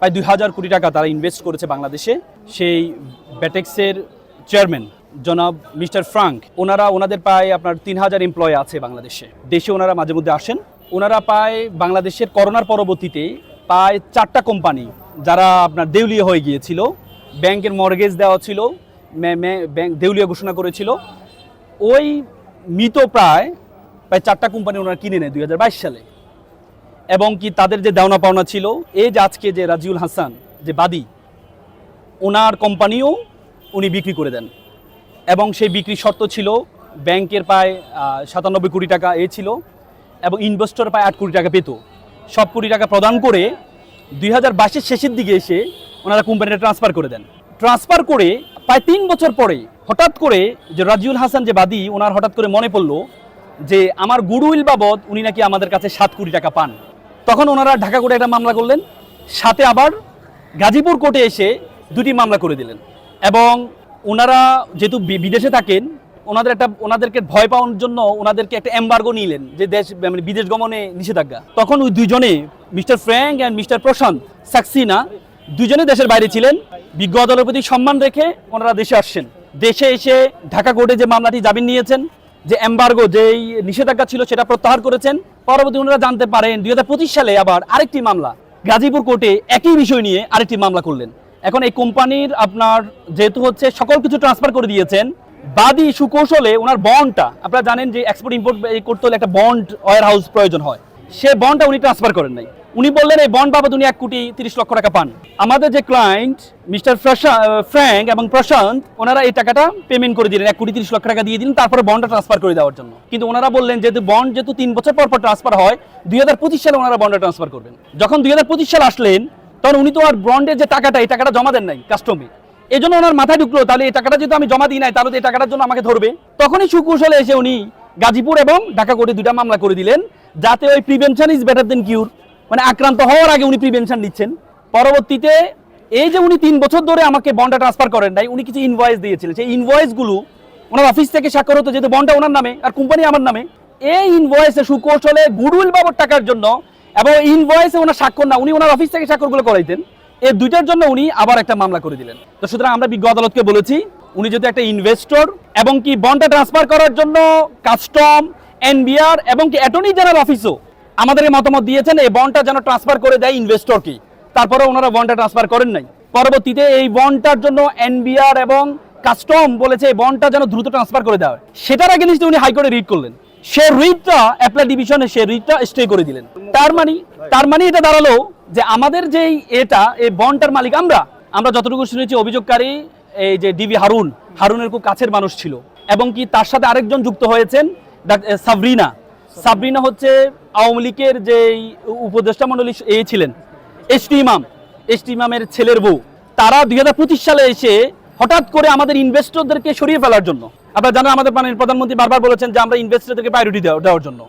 প্রায় 2000 কোটি টাকা তারা ইনভেস্ট করেছে বাংলাদেশে। সেই ব্যাটেক্সের চেয়ারম্যান জনাব মিস্টার ফ্রাঙ্ক, ওনাদের প্রায় আপনার 3000 এমপ্লয় আছে বাংলাদেশে। দেশে ওনারা মাঝে মধ্যে আসেন। ওনারা প্রায় বাংলাদেশের করোনার পরবর্তীতে প্রায় 4টা কোম্পানি যারা আপনার দেউলিয়া হয়ে গিয়েছিল, ব্যাংকের মর্গেজ দেওয়া ছিল, ব্যাংক দেউলিয়া ঘোষণা করেছিল, ওই মৃত প্রায় 4টা কোম্পানি ওনারা কিনে নেয় 2022 সালে। এবং কি তাদের যে দেওনা পাওনা ছিল, এই যে আজকে যে রাজিউল হাসান যে বাদী, ওনার কোম্পানিও উনি বিক্রি করে দেন। এবং সেই বিক্রির শর্ত ছিল ব্যাংকের প্রায় 97 কোটি টাকা ছিল, এবং ইনভেস্টর প্রায় 8 কোটি টাকা পেত। সব কোটি টাকা প্রদান করে 2022-এর শেষের দিকে এসে ওনারা কোম্পানিটা ট্রান্সফার করে দেন। ট্রান্সফার করে প্রায় 3 বছর পরে হঠাৎ করে যে রাজিউল হাসান যে বাদী, ওনার হঠাৎ করে মনে পড়লো যে আমার গুডউইল বাবদ উনি নাকি আমাদের কাছে 7 কোটি টাকা পান। তখন ওনারা ঢাকা কোর্টে একটা মামলা করলেন, সাথে আবার গাজীপুর কোর্টে এসে 2টি মামলা করে দিলেন। এবং ওনারা যেহেতু বিদেশে থাকেন, ওনাদেরকে ভয় পাওয়ার জন্য ওনাদেরকে একটা এমবার্গো নিলেন, যে মানে বিদেশ গমনে নিষেধাজ্ঞা। তখন ওই দুইজনে, মিস্টার ফ্র্যাঙ্ক অ্যান্ড মিস্টার প্রশান্ত সাক্সেনা, দুজনে দেশের বাইরে ছিলেন। বিজ্ঞ আদালতের প্রতি সম্মান রেখে ওনারা দেশে আসছেন। দেশে এসে ঢাকা কোর্টে যে মামলাটি জামিন নিয়েছেন, যে এমবার্গো যেই নিষেধাজ্ঞা ছিল সেটা প্রত্যাহার করেছেন। পরবর্তী ওনারা জানতে পারেন 2025 সালে আবার আরেকটি মামলা গাজীপুর কোর্টে একই বিষয় নিয়ে আরেকটি মামলা করলেন। এখন এই কোম্পানির আপনার যেহেতু হচ্ছে সকল কিছু ট্রান্সফার করে দিয়েছেন, বাদী সুকৌশলে ওনার বন্ডটা, আপনারা জানেন যে এক্সপোর্ট ইম্পোর্ট করতে হলে একটা বন্ড ওয়্যার হাউস প্রয়োজন হয়, সে বন্ডটা উনি ট্রান্সফার করেন নাই। উনি বললেন এই বন্ড বাবদ উনি 1,30,00,000 টাকা পান। আমাদের যে ক্লায়েন্ট মিস্টার ফ্র্যাঙ্ক এবং প্রশান্ত, ওনারা এই টাকাটা পেমেন্ট করে দিলেন, 1,30,00,000 টাকা দিয়ে দিলেন, তারপরে বন্ডটা ট্রান্সফার করে দেওয়ার জন্য। কিন্তু ওনারা বললেন যেহেতু বন্ড 3 বছর পর ট্রান্সফার হয়, 2025 সালে ওনারা বন্ডটা ট্রান্সফার করবেন। যখন 2025 সাল আসলেন, তখন উনি তো আর বন্ডের যে টাকাটা, এই টাকাটা জমা দেন নাই কাস্টমে। এই জন্য ওনার মাথায় ঢুকলো, তাহলে এই টাকাটা যেহেতু আমি জমা দিই নাই, তাহলে এই টাকাটার জন্য আমাকে ধরবে। তখনই সুকৌশলে এসে উনি গাজীপুর এবং ঢাকা কোর্টে 2টা মামলা করে দিলেন, যাতে ওই প্রিভেনশন ইজ বেটার দেন কিউর, মানে আক্রান্ত হওয়ার আগে উনি প্রিভেনশন নিচ্ছেন। পরবর্তীতে এই যে উনি 3 বছর ধরে আমাকে বন্ডটা ট্রান্সফার করেন নাই, উনি কিছু ইনভয়েস দিয়েছিলেন। সেই ইনভয়েসগুলো ওনার অফিস থেকে স্বাক্ষর হতো, যেহেতু বন্ডটা ওনার নামে আর কোম্পানি আমার নামে। এই ইনভয়েসে সুকৌশলে গুডউইল বাবদ টাকার জন্য, এবং ইনভয়েসে ওনার স্বাক্ষর না, উনি ওনার অফিস থেকে স্বাক্ষরগুলো করাইতেন, এই 2টার জন্য উনি আবার একটা মামলা করে দিলেন। তো সুতরাং আমরা বিজ্ঞ আদালতকে বলেছি, উনি যেহেতু একটা ইনভেস্টর, এবং কি বন্ডটা ট্রান্সফার করার জন্য কাস্টম, এনবিআর এবং কি অ্যাটর্নি জেনারেল অফিসও আমাদেরকে মতামত দিয়েছেন এই বন্ডটা যেন ট্রান্সফার করে দেয় ইনভেস্টরকে। তারপরে ওনারা বন্ডটা ট্রান্সফার করেন নাই। পরবর্তীতে এই বন্ডটার জন্য এনবিআর এবং কাস্টম বলেছে এই বন্ডটা যেন দ্রুত ট্রান্সফার করে দেওয়া হয়। সেটার এগেইনস্টে উনি হাইকোর্টে রিট করলেন, সে রিটটা অ্যাপ্লাই ডিভিশনে সে রিটটা স্টে করে দিলেন। তার মানে এটা দাঁড়ালো যে আমাদের যে এই বন্ডটার মালিক আমরা যতটুকু শুনেছি, অভিযোগকারী এই যে ডিবি হারুনের খুব কাছের মানুষ ছিল, এবং কি তার সাথে আরেকজন যুক্ত হয়েছেন সাবরিনা হচ্ছে আওয়ামী লীগের যে উপদেষ্টা মণ্ডলী ছিলেন এসটি ইমামের ছেলের বউ। তারা 2025 সালে এসে হঠাৎ করে আমাদের ইনভেস্টরদেরকে সরিয়ে ফেলার জন্য, আপনারা জানেন আমাদের প্রধানমন্ত্রী বারবার বলেছেন যে আমরা ইনভেস্টরদেরকে প্রায়োরিটি দেওয়ার জন্য।